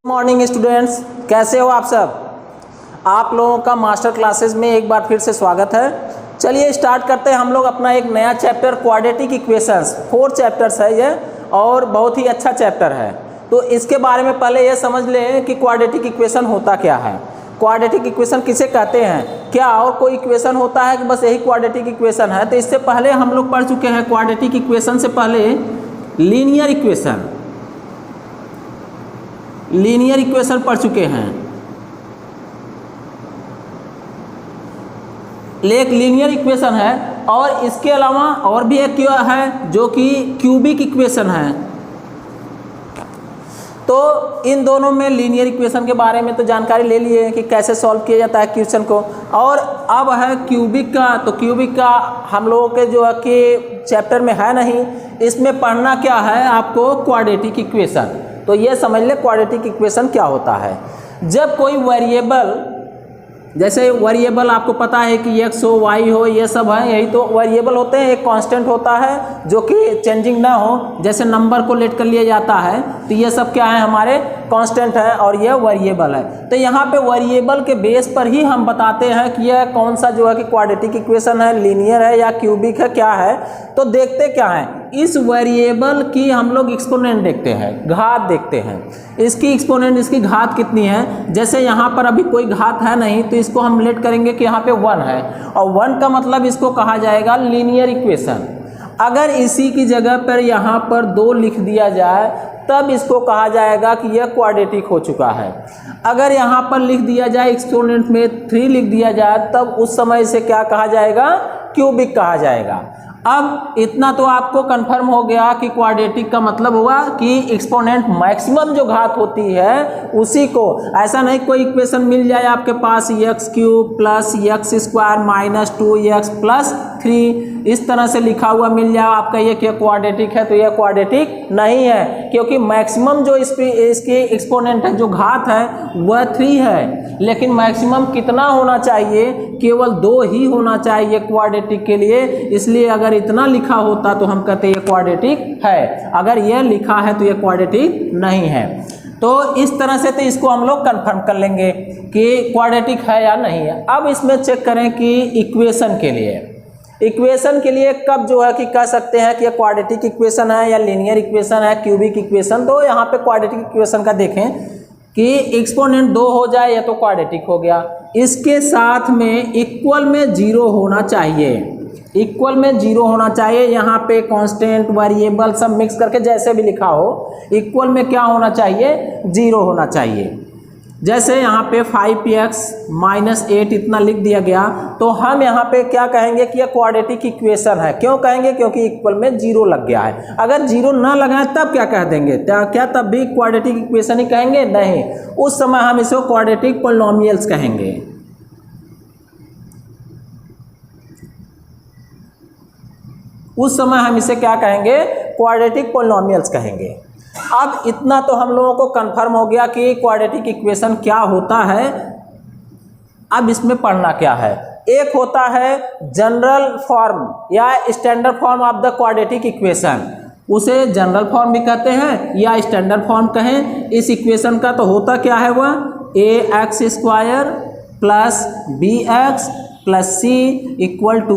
Morning students, कैसे हो आप सब। आप लोगों का मास्टर क्लासेस में एक बार फिर से स्वागत है। चलिए स्टार्ट करते हैं हम लोग अपना एक नया चैप्टर क्वाड्रेटिक इक्वेशंस। 4 चैप्टर्स है ये और बहुत ही अच्छा चैप्टर है। तो इसके बारे में पहले ये समझ लें कि क्वाड्रेटिक इक्वेशन होता क्या है। क्वाड्रेटिक इक्वेशन किसे कहते हैं, क्या और कोई इक्वेशन होता है कि बस यही क्वाड्रेटिक इक्वेशन है। तो इससे पहले हम लोग पढ़ चुके हैं क्वाड्रेटिक इक्वेशन से पहले लीनियर इक्वेशन पढ़ चुके हैं। एक लीनियर इक्वेशन है और इसके अलावा और भी एक है जो कि क्यूबिक इक्वेशन है। तो इन दोनों में लीनियर इक्वेशन के बारे में तो जानकारी ले लिए कि कैसे सॉल्व किया जाता है क्वेश्चन को। और अब है क्यूबिक का। तो क्यूबिक का हम लोगों के जो है कि चैप्टर में है नहीं, इसमें पढ़ना क्या है आपको, क्वाड्रेटिक इक्वेशन। तो ये समझ ले क्वाड्रेटिक इक्वेशन क्या होता है। जब कोई वेरिएबल, जैसे वेरिएबल आपको पता है कि एक्स हो वाई हो ये सब है, यही तो वेरिएबल होते हैं। एक कांस्टेंट होता है जो कि चेंजिंग ना हो, जैसे नंबर को लेट कर लिया जाता है। तो ये सब क्या है, हमारे कांस्टेंट है और ये वेरिएबल है। तो यहाँ पे वेरिएबल के बेस पर ही हम बताते हैं कि यह कौन सा जो है कि क्वाड्रेटिक इक्वेशन है, लीनियर है या क्यूबिक है, क्या है। तो देखते क्या है, इस वेरिएबल की हम लोग एक्सपोनेंट देखते हैं, घात देखते हैं। इसकी एक्सपोनेंट, इसकी घात कितनी है। जैसे यहाँ पर अभी कोई घात है नहीं तो इसको हम लेट करेंगे कि यहाँ पे 1 है और 1 का मतलब इसको कहा जाएगा लीनियर इक्वेशन। अगर इसी की जगह पर यहाँ पर 2 लिख दिया जाए तब इसको कहा जाएगा कि यह क्वाड्रेटिक हो चुका है। अगर यहाँ पर लिख दिया जाए एक्सपोनेंट में 3 लिख दिया जाए तब उस समय इसे क्या कहा जाएगा, क्यूबिक कहा जाएगा। अब इतना तो आपको कंफर्म हो गया कि क्वाड्रेटिक का मतलब हुआ कि एक्सपोनेंट मैक्सिमम जो घात होती है उसी को, ऐसा नहीं कोई इक्वेशन मिल जाए आपके पास x³ plus x² minus 2x plus 3 इस तरह से लिखा हुआ मिल जाए आपका ये क्या क्वाड्रेटिक है। तो यह क्वाड्रेटिक नहीं है, क्योंकि मैक्सिमम जो इसकी एक्सपोनेंट है, जो घात है वह 3 है, लेकिन मैक्सिमम कितना होना चाहिए, केवल 2 ही होना चाहिए क्वाड्रेटिक के लिए। इसलिए अगर इतना लिखा होता तो हम कहते ये क्वाड्रेटिक है, अगर यह लिखा है तो यह क्वाड्रेटिक नहीं है। तो इस तरह से तो इसको हम लोग कंफर्म कर लेंगे कि क्वाड्रेटिक है या नहीं है। अब इसमें चेक करें कि इक्वेशन के लिए कब जो है कि कह सकते हैं कि यह क्वाड्रेटिक इक्वेशन है या लीनियर इक्वेशन है, क्यूबिक इक्वेशन। तो यहाँ पे क्वाड्रेटिक इक्वेशन का देखें कि एक्सपोनेंट 2 हो जाए या तो क्वाड्रेटिक हो गया। इसके साथ में इक्वल में 0 होना चाहिए, इक्वल में 0 होना चाहिए। यहाँ पे कांस्टेंट वेरिएबल सब मिक्स करके जैसे भी लिखा हो, इक्वल में क्या होना चाहिए, 0 होना चाहिए। जैसे यहाँ पे 5x माइनस 8 इतना लिख दिया गया तो हम यहाँ पे क्या कहेंगे कि यह क्वाड्रेटिक इक्वेशन है। क्यों कहेंगे, क्योंकि इक्वल में 0 लग गया है। अगर 0 ना लगाए तब क्या कह देंगे, क्या तब भी क्वाड्रेटिक इक्वेशन ही कहेंगे, नहीं। उस समय हम इसे क्वाड्रेटिक पॉलिनोमियल्स कहेंगे। उस समय हम इसे क्या कहेंगे, क्वाड्रेटिक पॉलिनोमियल्स कहेंगे। अब इतना तो हम लोगों को कंफर्म हो गया कि क्वाड्रेटिक इक्वेशन क्या होता है। अब इसमें पढ़ना क्या है, एक होता है जनरल फॉर्म या standard form of the quadratic equation, उसे जनरल फॉर्म भी कहते हैं या स्टैंडर्ड फॉर्म कहें। इस इक्वेशन का तो होता क्या है, वह ax² plus bx plus c equal to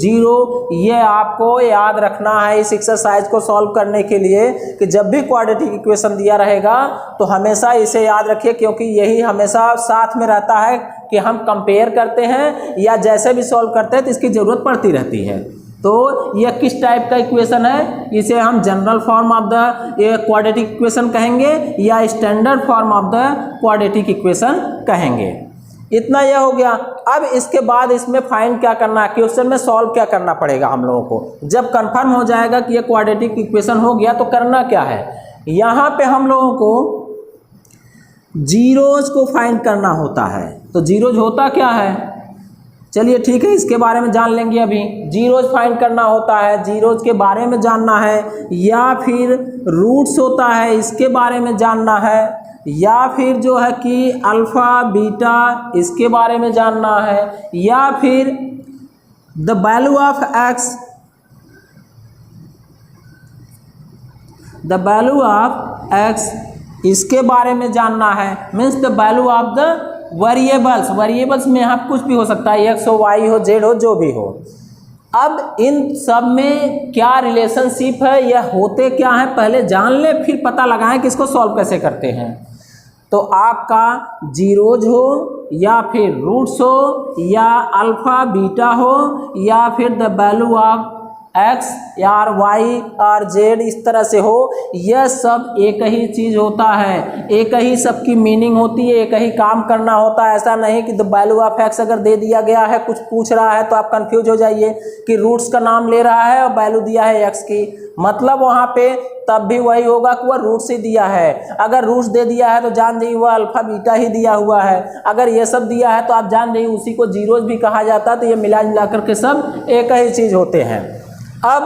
0। ये आपको याद रखना है इस एक्सरसाइज को सॉल्व करने के लिए कि जब भी क्वाड्रेटिक इक्वेशन दिया रहेगा तो हमेशा इसे याद रखिए, क्योंकि यही हमेशा साथ में रहता है कि हम कंपेयर करते हैं या जैसे भी सॉल्व करते हैं तो इसकी ज़रूरत पड़ती रहती है। तो यह किस टाइप का इक्वेशन है, इसे हम general form of the quadratic equation कहेंगे या standard form of the quadratic equation कहेंगे। इतना यह हो गया। अब इसके बाद इसमें फाइंड क्या करना है, क्वेश्चन में सॉल्व क्या करना पड़ेगा हम लोगों को। जब कंफर्म हो जाएगा कि ये क्वाड्रेटिक इक्वेशन हो गया तो करना क्या है, यहाँ पे हम लोगों को जीरोज को फाइंड करना होता है। तो जीरोज होता क्या है, चलिए ठीक है, इसके बारे में जान लेंगे। अभी जीरोज फाइंड करना होता है, जीरोज के बारे में जानना है, या फिर रूट्स होता है इसके बारे में जानना है, या फिर जो है कि अल्फ़ा बीटा इसके बारे में जानना है, या फिर the value of x, the value of x इसके बारे में जानना है, means the value of the variables, variables में यहाँ कुछ भी हो सकता है, एक्स हो, वाई हो, जेड हो, जो भी हो। अब इन सब में क्या रिलेशनशिप है, यह होते क्या है, पहले जान ले, फिर पता लगाएं कि इसको सॉल्व कैसे करते हैं। तो आपका जीरोज हो या फिर रूट्स हो या अल्फा बीटा हो या फिर द वैल्यू ऑफ एक्स या वाई और जेड इस तरह से हो, यह सब एक ही चीज़ होता है, एक ही सबकी मीनिंग होती है, एक ही काम करना होता है। ऐसा नहीं कि द वैल्यू ऑफ एक्स अगर दे दिया गया है, कुछ पूछ रहा है तो आप कंफ्यूज हो जाइए कि रूट्स का नाम ले रहा है और वैल्यू दिया है एक्स की, मतलब वहाँ पे तब भी वही होगा कि वह रूट्स ही दिया है। अगर रूट्स दे दिया है तो जान जाइए वह अल्फा बीटा ही दिया हुआ है। अगर ये सब दिया है तो आप जान जाइए उसी को जीरोज भी कहा जाता है। तो ये मिला जुला करके सब एक ही चीज़ होते हैं। अब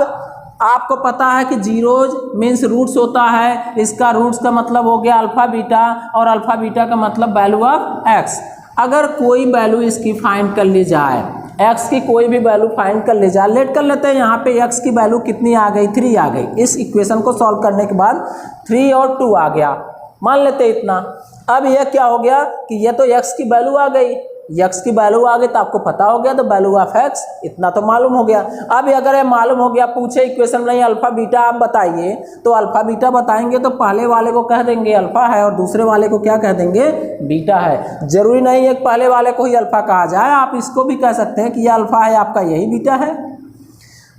आपको पता है कि जीरोज मीन्स रूट्स होता है, इसका रूट्स का मतलब हो गया अल्फा बीटा और अल्फा बीटा का मतलब वैल्यू ऑफ एक्स। अगर कोई वैल्यू इसकी फाइंड कर ली जाए, एक्स की कोई भी वैल्यू फाइंड कर ली जाए, लेट कर लेते हैं यहाँ पे एक्स की वैल्यू कितनी आ गई, 3 आ गई। इस इक्वेशन को सॉल्व करने के बाद 3 और 2 आ गया, मान लेते इतना। अब यह क्या हो गया कि यह तो एक्स की वैल्यू आ गई, एक्स की वैल्यू आ गई तो आपको पता हो गया तो वैल्यू ऑफ एक्स इतना तो मालूम हो गया। अब अगर ये मालूम हो गया, पूछे इक्वेशन में अल्फा बीटा आप बताइए, तो अल्फा बीटा बताएंगे तो पहले वाले को कह देंगे अल्फा है और दूसरे वाले को क्या कह देंगे, बीटा है। जरूरी नहीं है कि पहले वाले को ही अल्फा कहा जाए, आप इसको भी कह सकते हैं कि यह अल्फा है, आपका यही बीटा है।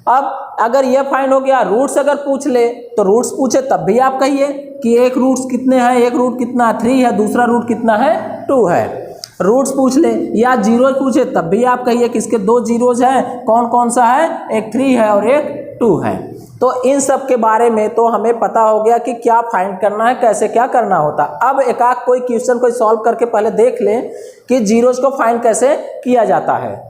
अब अगर यह फाइंड हो गया, रूट्स अगर पूछ ले तो रूट्स पूछे तब भी आप कहिए कि एक रूट्स कितने हैं, एक रूट कितना 3 है, दूसरा रूट कितना है 2 है। रूट्स पूछ ले या जीरोज पूछे तब भी आप कहिए कि इसके 2 जीरोज हैं, कौन कौन सा है, एक 3 है और एक 2 है। तो इन सब के बारे में तो हमें पता हो गया कि क्या फाइंड करना है, कैसे क्या करना होता। अब एक आध कोई क्वेश्चन कोई सॉल्व करके पहले देख लें कि जीरोज को फाइंड कैसे किया जाता है।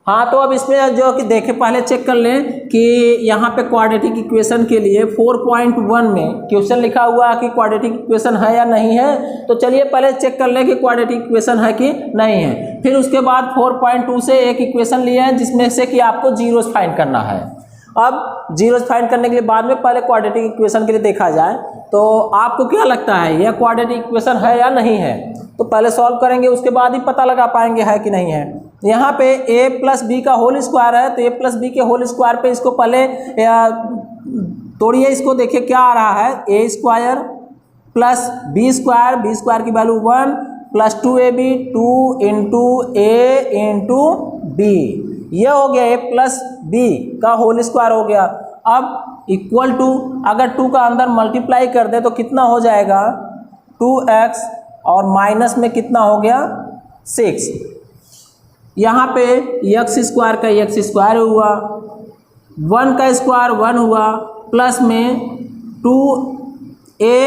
हाँ, तो अब इसमें जो कि देखें, पहले चेक कर लें कि यहाँ पे क्वाड्रेटिक इक्वेशन के लिए 4.1 में क्वेश्चन लिखा हुआ है कि क्वाड्रेटिक इक्वेशन है या नहीं है। तो चलिए पहले चेक कर लें कि क्वाड्रेटिक इक्वेशन है कि नहीं है। फिर उसके बाद 4.2 से एक इक्वेशन लिए हैं जिसमें से कि आपको जीरोस फाइंड करना है। अब जीरोस फाइंड करने के लिए बाद में पहले क्वाड्रेटिक इक्वेशन के लिए देखा जाए तो आपको क्या लगता है यह क्वाड्रेटिक इक्वेशन है या नहीं है। तो पहले सॉल्व करेंगे, उसके बाद ही पता लगा पाएंगे है कि नहीं है। यहाँ पे a प्लस बी का होल स्क्वायर है, तो a प्लस बी के होल स्क्वायर पे इसको पहले तोड़िए, इसको देखिए क्या आ रहा है, a square plus b square, b square की value 1 plus 2ab 2 into a into b, यह हो गया a प्लस बी का होल स्क्वायर हो गया। अब इक्वल टू, अगर 2 का अंदर मल्टीप्लाई कर दे तो कितना हो जाएगा 2x और माइनस में कितना हो गया 6। यहाँ पे एक्स स्क्वायर का एक्स स्क्वायर हुआ, 1 का स्क्वायर 1 हुआ, प्लस में 2a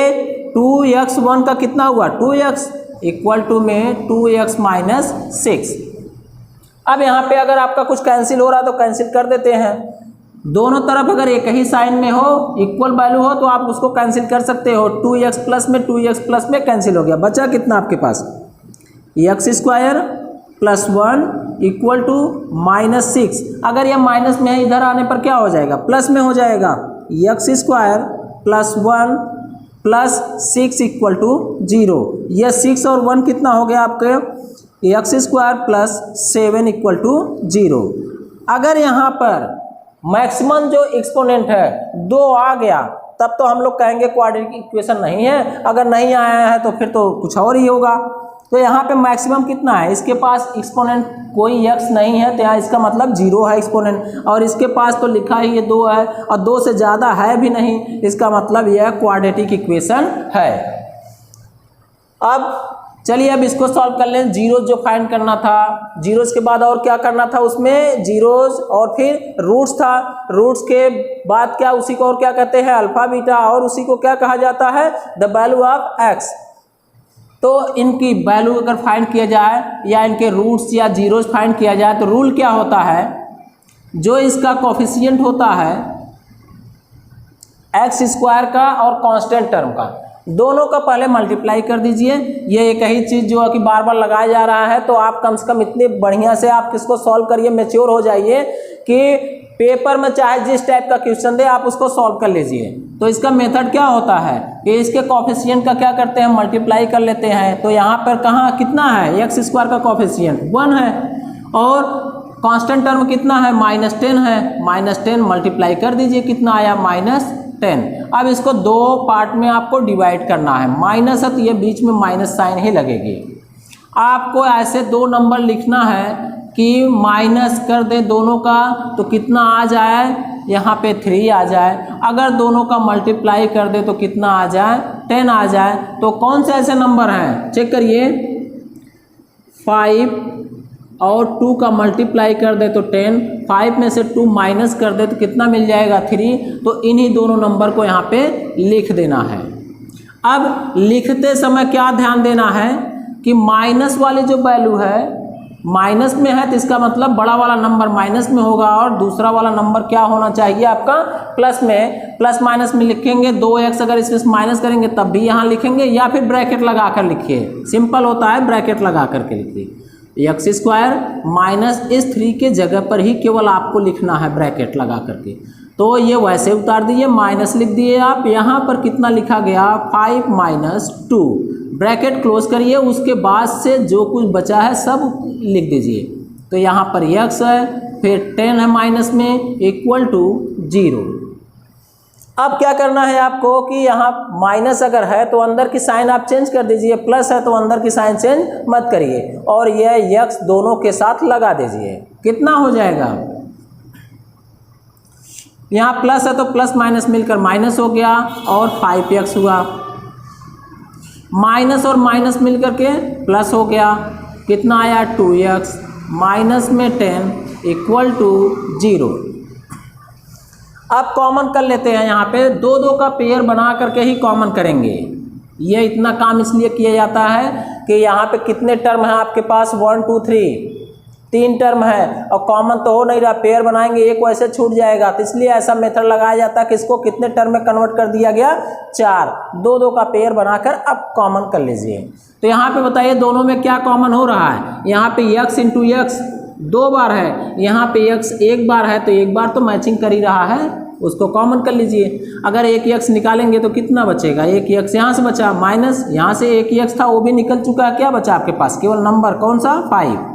2x 1 का कितना हुआ 2x इक्वल टू में 2x माइनस 6। अब यहाँ पे अगर आपका कुछ कैंसिल हो रहा तो कैंसिल कर देते हैं। दोनों तरफ अगर एक ही साइन में हो, इक्वल वैल्यू हो तो आप उसको कैंसिल कर सकते हो। 2x प्लस में 2x प्लस में कैंसिल हो गया, बचा कितना आपके पास x square plus 1 equal to minus 6। अगर यह माइनस में है, इधर आने पर क्या हो जाएगा प्लस में हो जाएगा, एक्स स्क्वायर प्लस 1 प्लस 6 इक्वल टू 0। यह 6 और 1 कितना हो गया आपके x square plus 7 equal to 0। अगर यहाँ पर मैक्सिमम जो एक्सपोनेंट है 2 आ गया तब तो हम लोग कहेंगे क्वाड्रेटिक इक्वेशन नहीं है, अगर नहीं आया है तो फिर तो कुछ और ही होगा। तो यहाँ पे मैक्सिमम कितना है, इसके पास एक्सपोनेंट कोई x नहीं है तो यहाँ इसका मतलब 0 है एक्सपोनेंट, और इसके पास तो लिखा ही ये 2 है और 2 से ज़्यादा है भी नहीं, इसका मतलब यह क्वाड्रेटिक इक्वेशन है। अब चलिए अब इसको सॉल्व कर लें। जीरोज जो फाइंड करना था, जीरोज के बाद और क्या करना था, उसमें जीरोज और फिर रूट्स था, रूट्स के बाद क्या, उसी को और क्या कहते हैं अल्फा बीटा, और उसी को क्या कहा जाता है द वैल्यू ऑफ एक्स। तो इनकी वैल्यू अगर फाइंड किया जाए या इनके रूट्स या जीरोज फाइंड किया जाए तो रूल क्या होता है, जो इसका कोफिशिएंट होता है एक्स स्क्वायर का और कांस्टेंट टर्म का, दोनों का पहले मल्टीप्लाई कर दीजिए। ये एक ही चीज़ जो है कि बार बार लगाया जा रहा है, तो आप कम से कम इतने बढ़िया से आप किसको सॉल्व करिए, मैच्योर हो जाइए कि पेपर में चाहे जिस टाइप का क्वेश्चन दे आप उसको सॉल्व कर लीजिए। तो इसका मेथड क्या होता है कि इसके कोफिशिएंट का क्या करते हैं, मल्टीप्लाई कर लेते हैं। तो यहाँ पर कहाँ कितना है, एक्स स्क्वायर का कोफिशिएंट 1 है और कांस्टेंट टर्म कितना है, -10 है। -10 मल्टीप्लाई कर दीजिए, कितना आया, -10। अब इसको दो पार्ट में आपको डिवाइड करना है। माइनस है तो ये बीच में माइनस साइन ही लगेगी। आपको ऐसे दो नंबर लिखना है कि माइनस कर दे दोनों का तो कितना आ जाए, यहाँ पे 3 आ जाए। अगर दोनों का मल्टीप्लाई कर दे तो कितना आ जाए, 10 आ जाए। तो कौन से ऐसे नंबर हैं, चेक करिए। 5 और 2 का मल्टीप्लाई कर दे तो 10, 5 में से 2 माइनस कर दे तो कितना मिल जाएगा, 3। तो इन्हीं दोनों नंबर को यहाँ पे लिख देना है। अब लिखते समय क्या ध्यान देना है कि माइनस वाली जो वैल्यू है माइनस में है तो इसका मतलब बड़ा वाला नंबर माइनस में होगा और दूसरा वाला नंबर क्या होना चाहिए आपका, प्लस में। प्लस माइनस में लिखेंगे 2x, अगर इसमें माइनस करेंगे तब भी यहाँ लिखेंगे, या फिर ब्रैकेट लगा कर लिखिए। सिंपल होता है, ब्रैकेट लगा करके लिखिए। एक्स स्क्वायर माइनस इस 3 के जगह पर ही केवल आपको लिखना है ब्रैकेट लगा करके। तो ये वैसे उतार दीजिए, माइनस लिख दिए आप। यहाँ पर कितना लिखा गया, 5 - 2, ब्रैकेट क्लोज करिए। उसके बाद से जो कुछ बचा है सब लिख दीजिए। तो यहाँ पर x है, फिर 10 है माइनस में, इक्वल टू 0। अब क्या करना है आपको कि यहाँ माइनस अगर है तो अंदर की साइन आप चेंज कर दीजिए, प्लस है तो अंदर की साइन चेंज मत करिए और यह x दोनों के साथ लगा दीजिए। कितना हो जाएगा, यहाँ प्लस है तो प्लस माइनस मिलकर माइनस हो गया और 5x हुआ। माइनस और माइनस मिलकर के प्लस हो गया, कितना आया, 2x माइनस में 10 इक्वल टू 0। अब कॉमन कर लेते हैं, यहाँ पे 2 का पेयर बना करके ही कॉमन करेंगे। ये इतना काम इसलिए किया जाता है कि यहाँ पे कितने टर्म हैं आपके पास, 1 2 3 टर्म है और कॉमन तो हो नहीं रहा, पेयर बनाएंगे एक वैसे छूट जाएगा। तो इसलिए ऐसा मेथड लगाया जाता है कि इसको कितने टर्म में कन्वर्ट कर दिया गया, 4। 2 का पेयर बनाकर अब कॉमन कर लीजिए। तो यहाँ पे बताइए दोनों में क्या कॉमन हो रहा है। यहाँ पे x इंटू एक्स 2 बार है, यहाँ पे x 1 बार है, तो 1 बार तो मैचिंग कर ही रहा है, उसको कॉमन कर लीजिए। अगर एक x निकालेंगे तो कितना बचेगा, एक x यहाँ से बचा, माइनस यहाँ से एक x था वो भी निकल चुका है, क्या बचा आपके पास, केवल नंबर कौन सा, 5।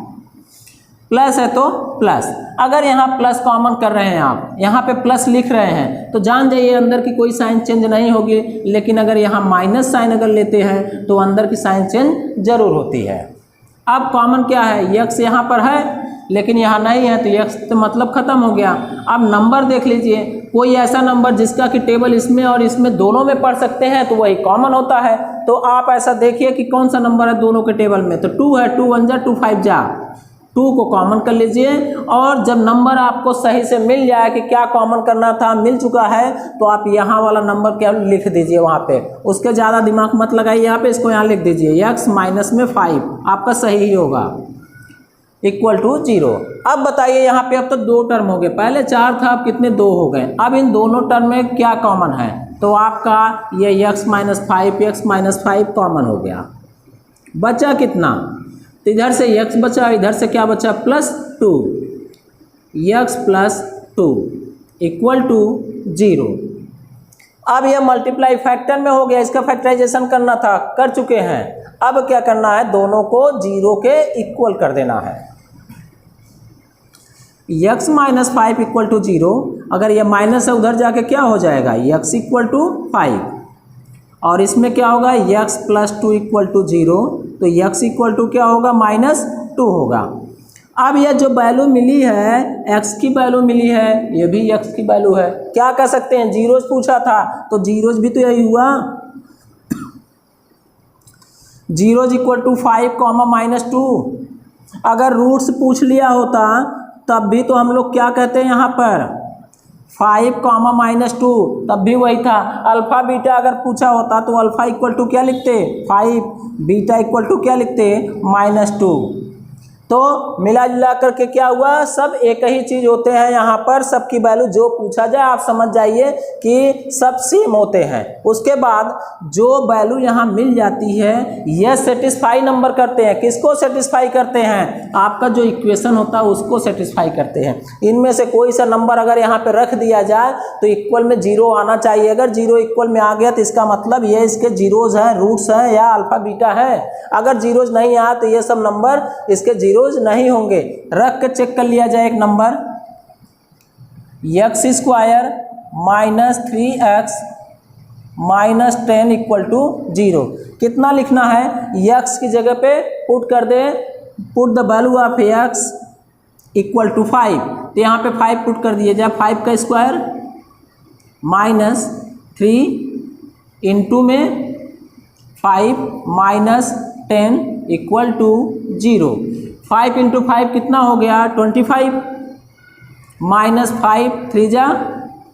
प्लस है तो प्लस, अगर यहाँ प्लस कॉमन कर रहे हैं आप, यहाँ पे प्लस लिख रहे हैं तो जान जाइए अंदर की कोई साइन चेंज नहीं होगी। लेकिन अगर यहाँ माइनस साइन अगर लेते हैं तो अंदर की साइन चेंज जरूर होती है। अब कॉमन क्या है, x यहाँ पर है लेकिन यहाँ नहीं है तो x तो मतलब ख़त्म हो गया। अब नंबर देख लीजिए, कोई ऐसा नंबर जिसका कि टेबल इसमें और इसमें दोनों में पढ़ सकते हैं तो वही कॉमन होता है। तो आप ऐसा देखिए कि कौन सा नंबर है दोनों के टेबल में, तो 2 है, 2 1 जा 2 5 जा, 2 को कॉमन कर लीजिए। और जब नंबर आपको सही से मिल जाए कि क्या कॉमन करना था, मिल चुका है, तो आप यहाँ वाला नंबर क्या लिख दीजिए वहाँ पे, उसके ज़्यादा दिमाग मत लगाइए यहाँ पे, इसको यहाँ लिख दीजिए x माइनस में 5, आपका सही ही होगा, इक्वल टू 0। अब बताइए यहाँ पे अब तो 2 टर्म हो गए, पहले 4 था अब कितने 2 हो गए। अब इन दोनों टर्म में क्या कॉमन है, तो आपका ये x माइनस 5 कॉमन हो गया। बचा कितना, तो इधर से x बचा, इधर से क्या बचा, +2, x + 2 इक्वल टू 0। अब यह मल्टीप्लाई फैक्टर में हो गया, इसका फैक्टराइजेशन करना था, कर चुके हैं। अब क्या करना है, दोनों को 0 के इक्वल कर देना है। x माइनस 5 इक्वल टू 0, अगर यह माइनस है उधर जाके क्या हो जाएगा, x इक्वल टू 5, और इसमें क्या होगा, x + 2 इक्वल टू 0, तो x इक्वल टू क्या होगा, -2 होगा। अब यह जो वैल्यू मिली है, x की वैल्यू मिली है, ये भी x की वैल्यू है, क्या कह सकते हैं, जीरोज पूछा था तो जीरोज भी तो यही हुआ। Zeros equal to 5, -2। अगर रूट्स पूछ लिया होता तब भी तो हम लोग क्या कहते हैं यहाँ पर, 5, -2, तब भी वही था। अल्फ़ा बीटा अगर पूछा होता तो अल्फ़ा इक्वल टू क्या लिखते, 5, बीटा इक्वल टू क्या लिखते, -2। तो मिला जुला करके क्या हुआ, सब एक ही चीज होते हैं। यहाँ पर सबकी वैल्यू जो पूछा जाए आप समझ जाइए कि सब सेम होते हैं। उसके बाद जो वैल्यू यहाँ मिल जाती है यह सेटिस्फाई नंबर करते हैं। किसको सेटिस्फाई करते हैं, आपका जो इक्वेशन होता है उसको सेटिस्फाई करते हैं। इनमें से कोई सा नंबर अगर यहाँ पे रख दिया जाए तो इक्वल में जीरो आना चाहिए। अगर जीरो इक्वल में आ गया तो इसका मतलब ये इसके जीरोज हैं, रूट्स हैं या अल्फा बीटा है। अगर जीरोज नहीं आया तो ये सब नंबर इसके जीरोज नहीं होंगे। रख के चेक कर लिया जाए एक number, x square minus 3x minus 10 equal to 0। कितना लिखना है, x की जगह पे पुट कर दे, put the value of x equal to 5। तो यहाँ पे 5 पुट कर दिया जाए, 5 का स्क्वायर माइनस 3 इंटू में 5 माइनस 10 इक्वल टू 0। 5 इंटू 5 कितना हो गया 25 माइनस 5 3 जा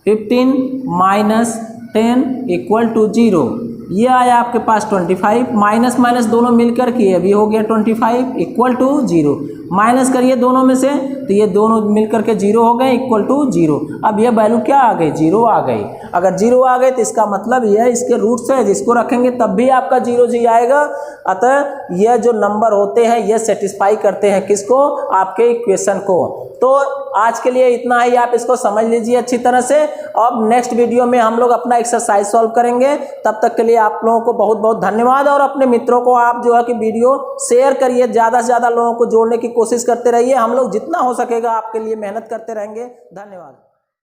15 माइनस 10 इक्वल टू 0। ये आया आपके पास 25, माइनस माइनस दोनों मिलकर के अभी हो गया 25 इक्वल टू 0। माइनस करिए दोनों में से तो ये दोनों मिलकर के 0 हो गए इक्वल टू 0। अब ये वैल्यू क्या आ गई, 0 आ गई। अगर 0 आ गए तो इसका मतलब ये इसके रूट्स है, जिसको रखेंगे तब भी आपका 0 जी आएगा। अतः यह जो नंबर होते हैं ये सेटिस्फाई करते हैं किसको, आपके इक्वेशन को। तो आज के लिए इतना ही, आप इसको समझ लीजिए अच्छी तरह से। अब नेक्स्ट वीडियो में हम लोग अपना एक्सरसाइज सॉल्व करेंगे। तब तक के लिए आप लोगों को बहुत बहुत धन्यवाद। और अपने मित्रों को आप जो है कि वीडियो शेयर करिए, ज़्यादा से ज़्यादा लोगों को जोड़ने की कोशिश करते रहिए। हम लोग जितना हो सकेगा आपके लिए मेहनत करते रहेंगे। धन्यवाद।